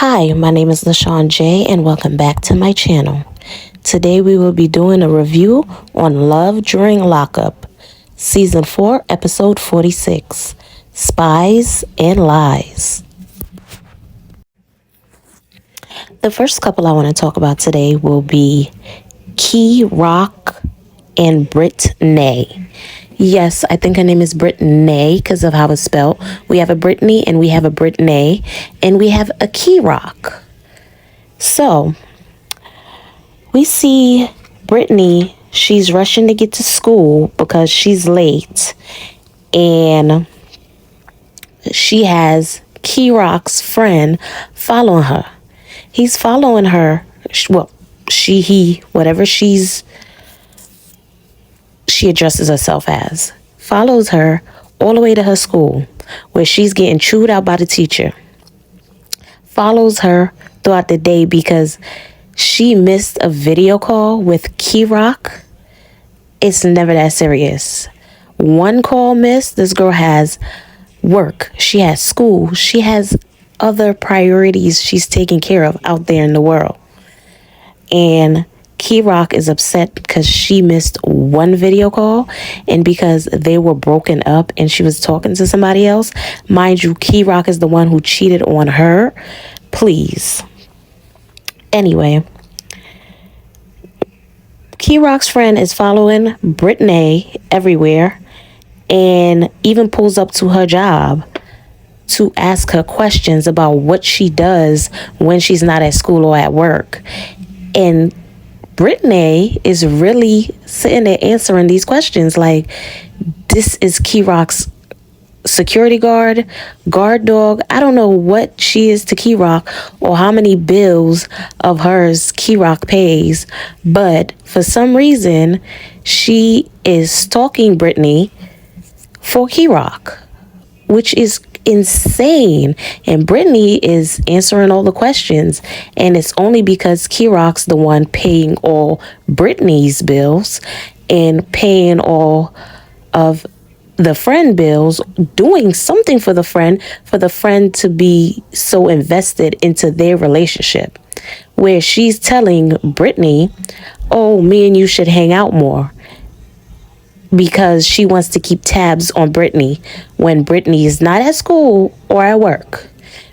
Hi, my name is LaShawn J, and welcome back to my channel. Today we will be doing a review on Love During Lockup, Season 4, Episode 46, Spies and Lies. The first couple I want to talk about today will be Key Rock and Brittany. Yes, I think her name is Brittany because of how it's spelled. We have a Brittany and we have a Brittany and we have a Key Rock. So, we see Brittany, she's rushing to get to school because she's late. And she has Key Rock's friend following her. He's following her, well, he, whatever she addresses herself as, follows her all the way to her school where she's getting chewed out by the teacher. Follows her throughout the day because she missed a video call with Key Rock. It's never that serious. One call missed, this girl has work. She has school. She has other priorities she's taking care of out there in the world. And Key Rock is upset because she missed one video call and because they were broken up and she was talking to somebody else. Mind you, Key Rock is the one who cheated on her. Please. Anyway, Key Rock's friend is following Brittany everywhere and even pulls up to her job to ask her questions about what she does when she's not at school or at work. And Brittany is really sitting there answering these questions like, this is Key Rock's security guard dog. I don't know what she is to Key Rock or how many bills of hers Key Rock pays, but for some reason she is stalking Brittany for Key Rock, which is insane. And Brittany is answering all the questions, and it's only because Key Rock's the one paying all Brittany's bills and paying all of the friend bills, doing something for the friend to be so invested into their relationship, where she's telling Brittany, oh, me and you should hang out more, because she wants to keep tabs on Brittany when Brittany is not at school or at work.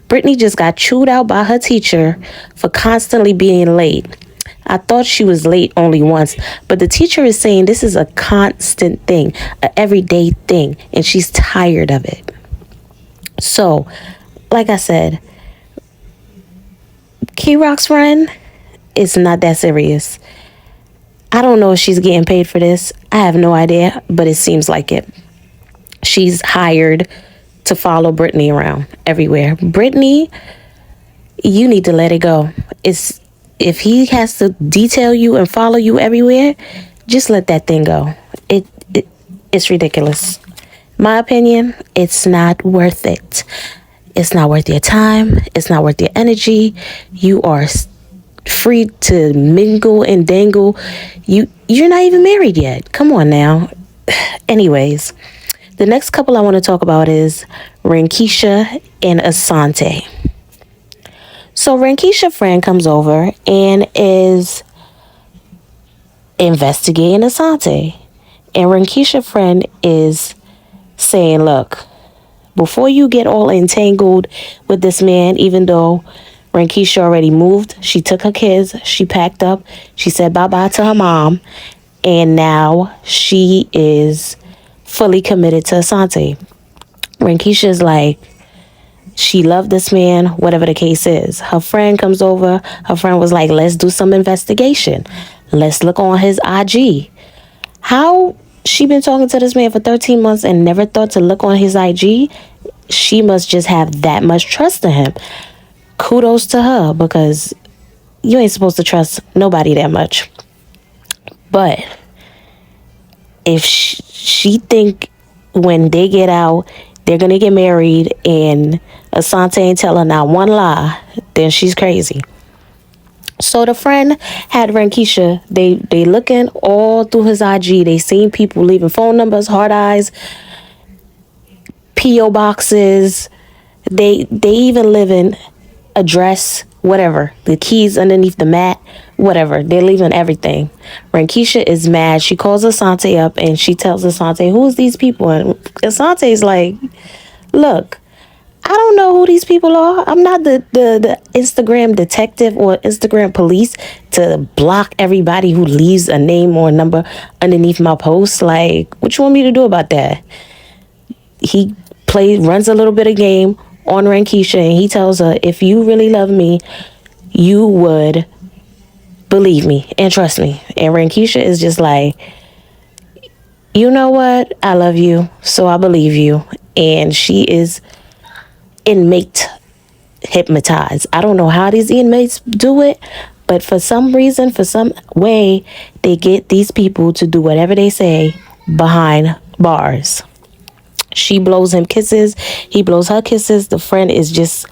Brittany just got chewed out by her teacher for constantly being late. I thought she was late only once, but the teacher is saying this is a constant thing, an everyday thing, and she's tired of it. So, like I said, Key Rock's friend is not that serious. I don't know if she's getting paid for this. I have no idea, but it seems like it. She's hired to follow Brittany around everywhere. Brittany, you need to let it go. If he has to detail you and follow you everywhere, just let that thing go. It's ridiculous. My opinion, it's not worth it. It's not worth your time. It's not worth your energy. You are free to mingle and dangle. You're not even married yet. Come on now. Anyways, the next couple I want to talk about is Rankisha and Asante. So Rankisha's friend comes over and is investigating Asante. And Rankisha's friend is saying, look, before you get all entangled with this man, even though Rankisha already moved, she took her kids, she packed up, she said bye-bye to her mom, and now she is fully committed to Asante. Rankisha is like, she loved this man, whatever the case is. Her friend comes over. Her friend was like, let's do some investigation. Let's look on his IG. How she been talking to this man for 13 months and never thought to look on his IG? She must just have that much trust in him. Kudos to her, because you ain't supposed to trust nobody that much. But if she think when they get out, they're going to get married and Asante ain't tell her not one lie, then she's crazy. So the friend had Rankisha, they looking all through his IG. They seen people leaving phone numbers, heart eyes, P.O. boxes. They even living address, whatever. The keys underneath the mat, whatever. They're leaving everything. Rankisha is mad. She calls Asante up and she tells Asante, who's these people? And Asante's like, look, I don't know who these people are. I'm not the Instagram detective or Instagram police to block everybody who leaves a name or a number underneath my post. Like, what you want me to do about that? He runs a little bit of game on Rankisha, and he tells her, if you really love me, you would believe me and trust me. And Rankisha is just like, you know what? I love you, so I believe you. And she is inmate hypnotized. I don't know how these inmates do it, but for some reason, for some way, they get these people to do whatever they say behind bars. She blows him kisses. He blows her kisses. The friend is just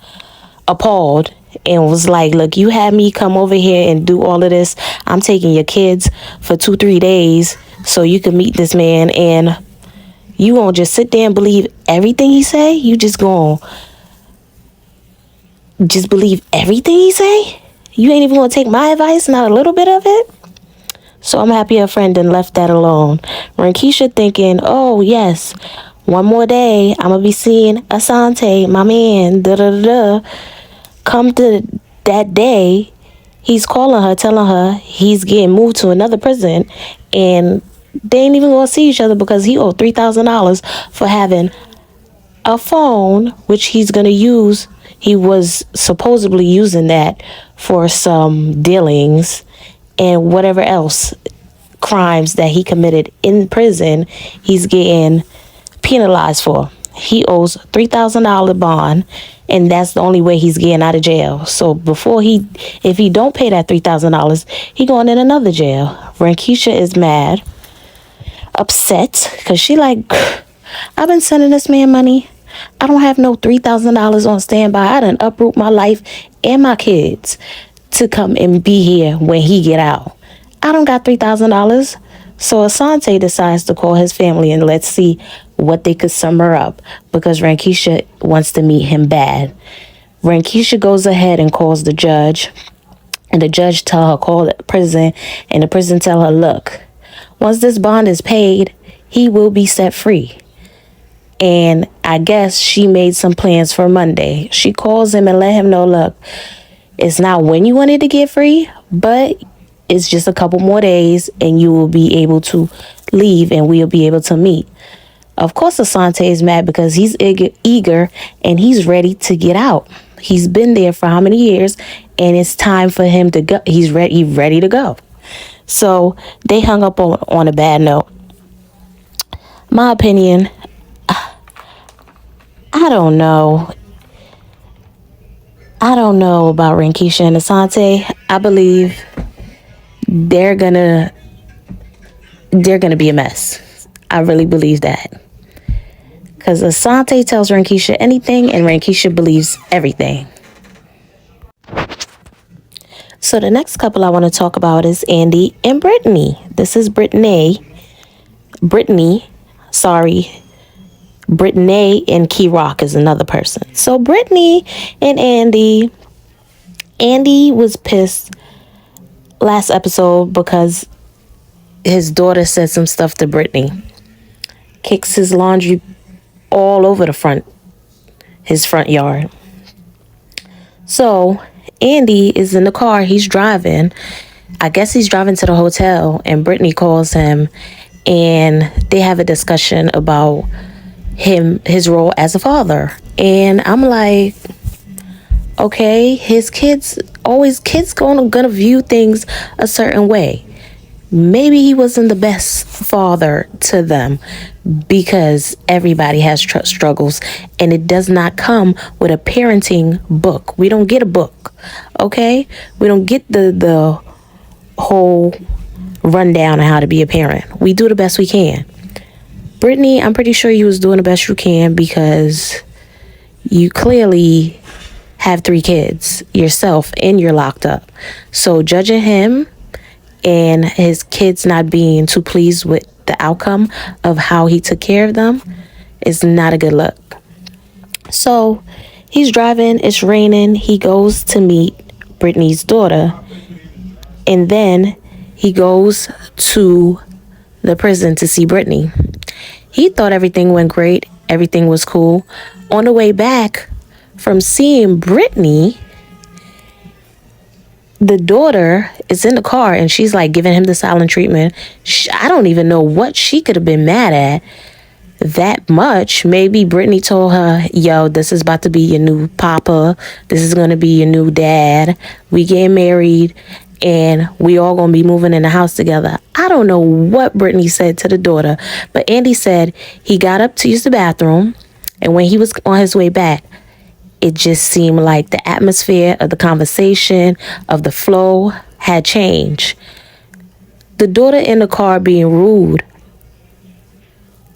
appalled and was like, look, you had me come over here and do all of this. I'm taking your kids for 2-3 days so you can meet this man, and you gonna just sit there and believe everything he say? You just gonna just believe everything he say? You ain't even gonna take my advice, not a little bit of it? So I'm happy her friend done left that alone. Rankisha thinking, oh yes, one more day, I'm gonna be seeing Asante, my man, da-da-da-da. Come to that day, he's calling her, telling her he's getting moved to another prison, and they ain't even gonna see each other because he owed $3,000 for having a phone, which he's gonna use. He was supposedly using that for some dealings and whatever else crimes that he committed in prison, he's getting penalized for. He owes $3,000 bond, and that's the only way he's getting out of jail. So if he don't pay that $3,000, he going in another jail. Rankisha is mad, upset, because she like, I've been sending this man money. I don't have no $3,000 on standby. I done uproot my life and my kids to come and be here when he get out. I don't got $3,000. So Asante decides to call his family and let's see what they could sum her up, because Rankisha wants to meet him bad. Rankisha goes ahead and calls the judge, and the judge tell her call the prison, and the prison tell her, look, once this bond is paid, he will be set free. And I guess she made some plans for Monday. She calls him and let him know, look, it's not when you wanted to get free, but it's just a couple more days and you will be able to leave and we'll be able to meet. Of course, Asante is mad because he's eager and he's ready to get out. He's been there for how many years, and it's time for him to go. He's ready to go. So they hung up on a bad note. My opinion, I don't know. I don't know about Rankisha and Asante. I believe they're gonna be a mess. I really believe that. Because Asante tells Rankisha anything and Rankisha believes everything. So the next couple I want to talk about is Andy and Brittany. This is Brittany, Brittany and Key Rock is another person. So Brittany and Andy was pissed last episode because his daughter said some stuff to Brittany. Kicks his laundry all over his front yard. So Andy is in the car. He's driving. I guess he's driving to the hotel, and Brittany calls him, and they have a discussion about his role as a father. And I'm like, okay, kids gonna view things a certain way. Maybe he wasn't the best father to them, because everybody has struggles, and it does not come with a parenting book. We don't get a book, okay? We don't get the whole rundown on how to be a parent. We do the best we can. Brittany, I'm pretty sure you was doing the best you can, because you clearly have 3 kids yourself and you're locked up. So judging him and his kids not being too pleased with the outcome of how he took care of them is not a good look. So He's driving, it's raining. He goes to meet Brittany's daughter, and then he goes to the prison to see Brittany. He thought everything went great, everything was cool. On the way back from seeing Brittany, the daughter is in the car and she's like giving him the silent treatment. I don't even know what she could have been mad at that much. Maybe Brittany told her, yo, this is about to be your new papa. This is going to be your new dad. We getting married and we all going to be moving in the house together. I don't know what Brittany said to the daughter, but Andy said he got up to use the bathroom, and when he was on his way back, it just seemed like the atmosphere of the conversation, of the flow, had changed. The daughter in the car being rude,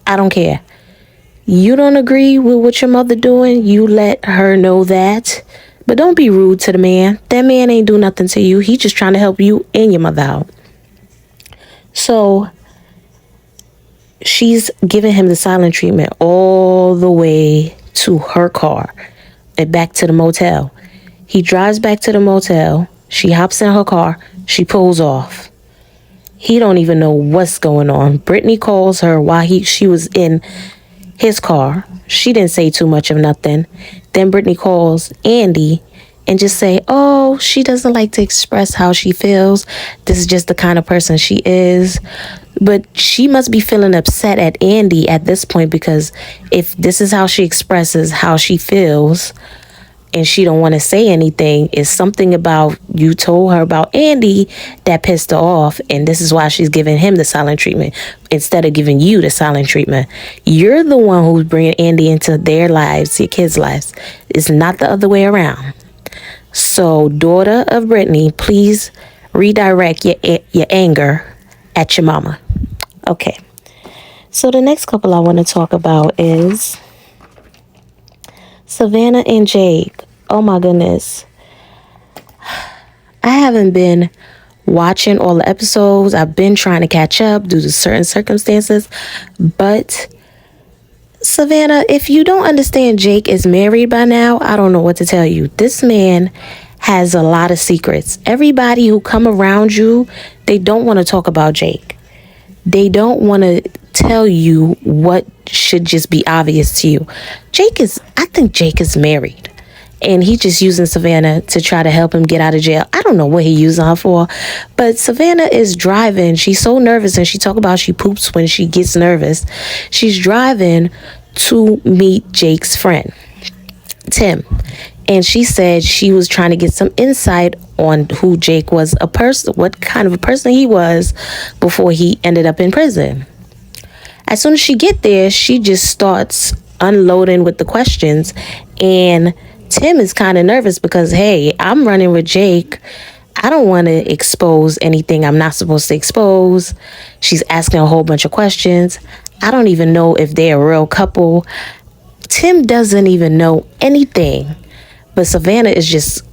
I don't care. You don't agree with what your mother doing, you let her know that. But don't be rude to the man. That man ain't do nothing to you. He just trying to help you and your mother out. So she's giving him the silent treatment all the way to her car and back to the motel. He drives back to the motel. She hops in her car. She pulls off. He don't even know what's going on. Brittany calls her while she was in his car. She didn't say too much of nothing. Then Brittany calls Andy and just say, oh, she doesn't like to express how she feels. This is just the kind of person she is. But she must be feeling upset at Andy at this point, because if this is how she expresses how she feels and she don't want to say anything, it's something about you told her about Andy that pissed her off, and this is why she's giving him the silent treatment instead of giving you the silent treatment. You're the one who's bringing Andy into their lives, your kids' lives. It's not the other way around. So, daughter of Brittany, please redirect your anger at your mama. Okay. So the next couple I want to talk about is Savannah and Jake. Oh my goodness. I haven't been watching all the episodes. I've been trying to catch up due to certain circumstances. But Savannah, if you don't understand Jake is married by now, I don't know what to tell you. This man has a lot of secrets. Everybody who come around you, they don't want to talk about Jake. They don't want to tell you what should just be obvious to you. I think Jake is married. And he's just using Savannah to try to help him get out of jail. I don't know what he using her for. But Savannah is driving. She's so nervous, and she talk about she poops when she gets nervous. She's driving to meet Jake's friend, Tim. And she said she was trying to get some insight on who Jake was, what kind of a person he was before he ended up in prison. As soon as she get there, she just starts unloading with the questions. And Tim is kind of nervous because, hey, I'm running with Jake. I don't want to expose anything I'm not supposed to expose. She's asking a whole bunch of questions. I don't even know if they're a real couple. Tim doesn't even know anything. But Savannah is just,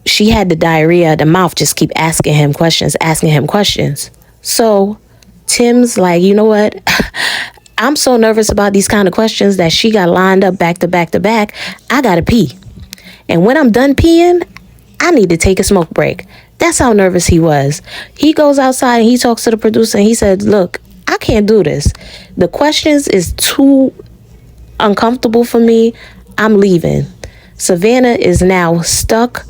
she had the diarrhea of the mouth, just keep asking him questions. So Tim's like, you know what? I'm so nervous about these kind of questions that she got lined up back to back to back. I got to pee. And when I'm done peeing, I need to take a smoke break. That's how nervous he was. He goes outside and he talks to the producer and he said, look, I can't do this. The questions is too uncomfortable for me. I'm leaving. Savannah is now stuck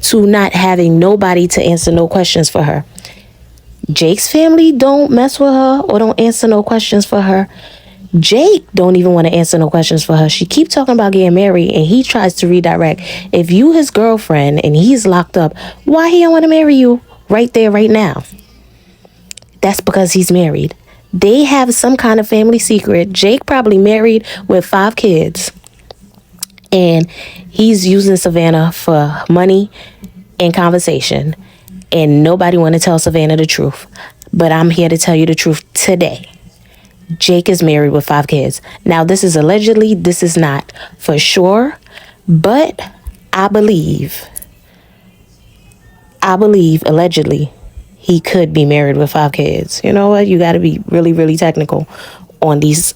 to not having nobody to answer no questions for her. Jake's family don't mess with her or don't answer no questions for her. Jake don't even want to answer no questions for her. She keep talking about getting married and he tries to redirect. If you his girlfriend and he's locked up, why he don't want to marry you right there, right now? That's because he's married. They have some kind of family secret. Jake probably married with 5 kids. And he's using Savannah for money and conversation. And nobody want to tell Savannah the truth. But I'm here to tell you the truth today. Jake is married with 5 kids. Now, this is allegedly. This is not for sure. But I believe allegedly he could be married with 5 kids. You know what? You got to be really, really technical on these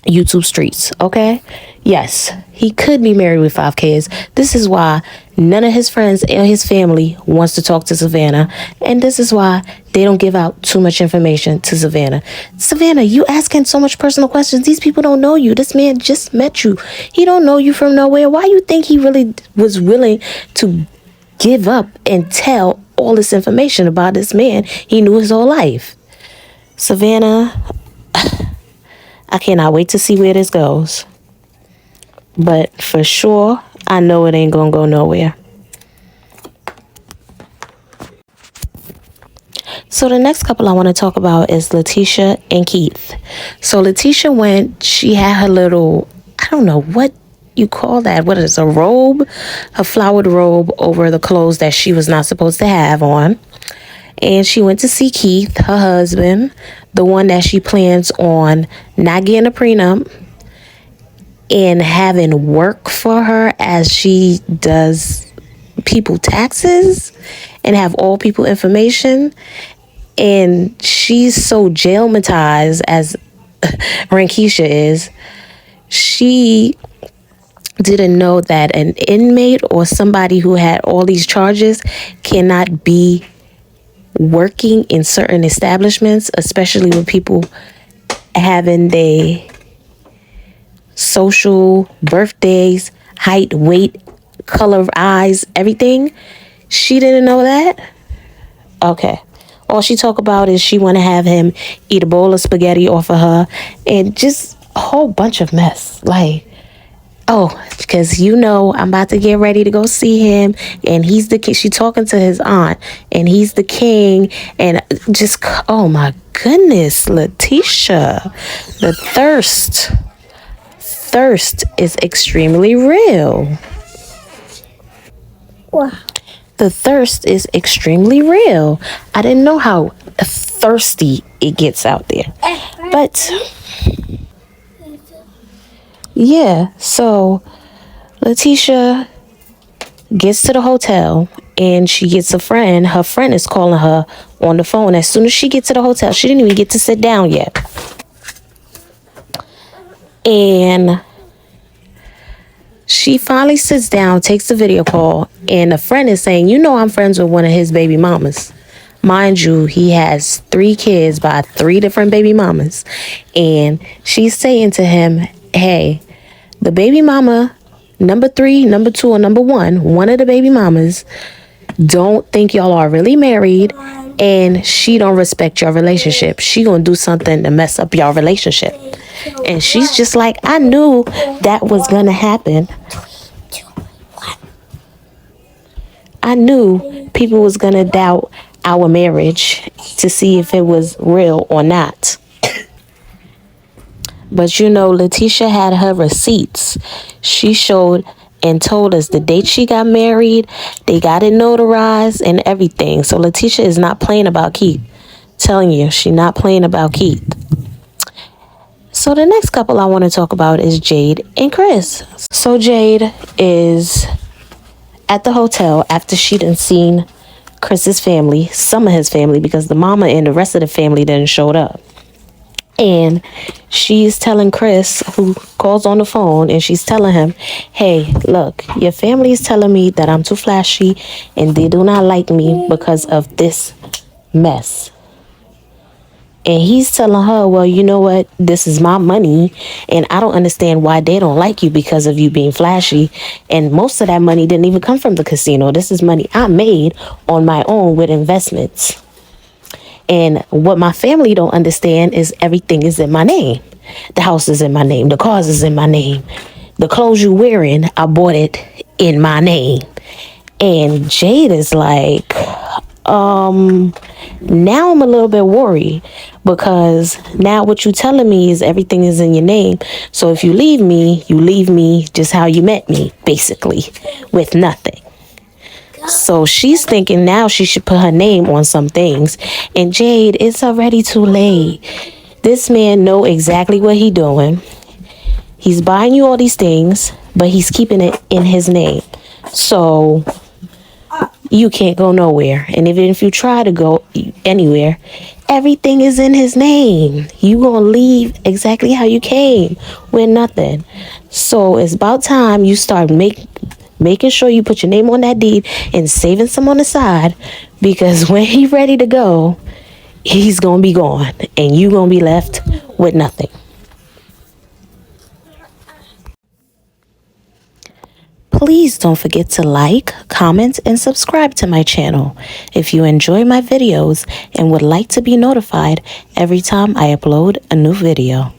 YouTube streets, okay? Yes, he could be married with 5 kids. This is why none of his friends and his family wants to talk to Savannah. And this is why they don't give out too much information to Savannah. Savannah, you asking so much personal questions. These people don't know you. This man just met you. He don't know you from nowhere. Why you think he really was willing to give up and tell all this information about this man he knew his whole life? Savannah, I cannot wait to see where this goes. But for sure, I know it ain't gonna go nowhere. So the next couple I want to talk about is Letitia and Keith. So Letitia she had her little, I don't know what you call that. What is a robe? A flowered robe over the clothes that she was not supposed to have on. And she went to see Keith, her husband, the one that she plans on not getting a prenup and having work for her as she does people taxes and have all people information. And she's so jailmatized as Rankisha is. She didn't know that an inmate or somebody who had all these charges cannot be working in certain establishments, especially when people having their social birthdays, height, weight, color of eyes, everything. She didn't know that? Okay. All she talk about is she want to have him eat a bowl of spaghetti off of her and just a whole bunch of mess. Like, oh, because I'm about to get ready to go see him and he's the king. She talking to his aunt and he's the king and just, oh my goodness, Letitia, the thirst is extremely real. Wow. The thirst is extremely real. I didn't know how thirsty it gets out there. But yeah, so Letitia gets to the hotel and she gets a friend. Her friend is calling her on the phone. As soon as she gets to the hotel, she didn't even get to sit down yet. And she finally sits down, takes the video call, and a friend is saying, I'm friends with one of his baby mamas. Mind you, he has 3 kids by 3 different baby mamas. And she's saying to him, hey, the baby mama, number 3, number 2, or number 1 of the baby mamas, don't think y'all are really married, and she don't respect your relationship. She gonna do something to mess up your relationship. And she's just like, I knew that was gonna happen. I knew people was gonna doubt our marriage to see if it was real or not. But Letitia had her receipts. She showed and told us the date she got married. They got it notarized and everything. So Letitia is not playing about Keith. Telling you, she not playing about Keith. So the next couple I want to talk about is Jade and Chris. So Jade is at the hotel after she done seen Chris's family, some of his family, because the mama and the rest of the family didn't showed up. And she's telling Chris, who calls on the phone, and she's telling him, hey, look, your family is telling me that I'm too flashy and they do not like me because of this mess. And he's telling her, well, you know what? This is my money, and I don't understand why they don't like you because of you being flashy. And most of that money didn't even come from the casino. This is money I made on my own with investments. And what my family don't understand is everything is in my name. The house is in my name. The cars is in my name. The clothes you wearing, I bought it in my name. And Jade is like, now I'm a little bit worried because now what you telling me is everything is in your name. So if you leave me just how you met me, basically, with nothing. So she's thinking now she should put her name on some things. And Jade, it's already too late. This man know exactly what he doing. He's buying you all these things, but he's keeping it in his name. So you can't go nowhere. And even if you try to go anywhere, Everything is in his name. You gonna leave exactly how you came with nothing. So it's about time you start making sure you put your name on that deed and saving some on the side, because when he ready to go, he's gonna be gone and you gonna be left with nothing. Please don't forget to like, comment, and subscribe to my channel if you enjoy my videos and would like to be notified every time I upload a new video.